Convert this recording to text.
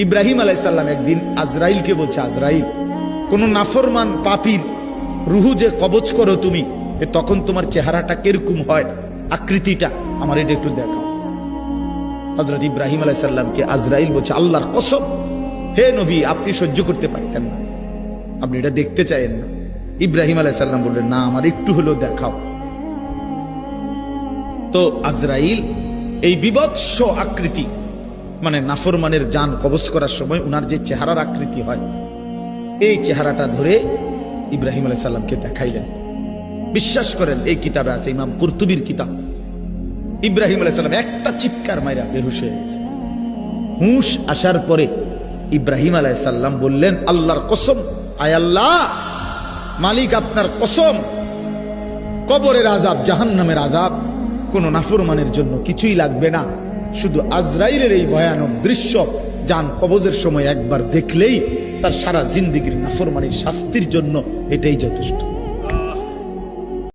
ইব্রাহিম আলাইহিস সালাম একদিন আজরাইলকে বলছে, আজরাইল, কোন নাফরমান পাপীর রুহু যে কবজ করো তুমি, তখন তোমার চেহারাটা কিরকম হয়, আকৃতিটা আমার এটা একটু দেখাও। হযরত ইব্রাহিম আলাইহিস সালামকে আজরাইল বলছে, আল্লাহর কসম হে নবী, আপনি সহ্য করতে পারতেন না, আপনি এটা দেখতে চাইেন না। ইব্রাহিম আলাইহিস সালাম বললেন, না, আমার একটু হলেও দেখাও। তো আজরাইল এই বিভৎস আকৃতি, মানে নাফরমানের জান কবজ করার সময় উনার যে চেহারার আকৃতি হয়, এই চেহারাটা ধরে ইব্রাহিম আলাইহিস সালামকে দেখাইলেন। বিশ্বাস করেন, এই কিতাবে আছে, ইমাম কুরতুবীর কিতাব। ইব্রাহিম আলাইহিস সালাম একটা চিৎকার মাইরা বেহুশ হয়ে গেছে। হুঁশ আসার পরে ইব্রাহিম আলাইহিস সালাম বললেন, আল্লাহর কসম, আয় আল্লাহ, মালিক আপনার কসম, কবরের আযাব, জাহান্নামের আযাব কোন নাফরমানের জন্য কিছুই লাগবে না, শুধু আজরাইলের এই ভয়ানক দৃশ্য জান কবজের সময় একবার দেখলেই তার সারা জিন্দেগীর নাফরমানির শাস্তির জন্য এটাই যথেষ্ট।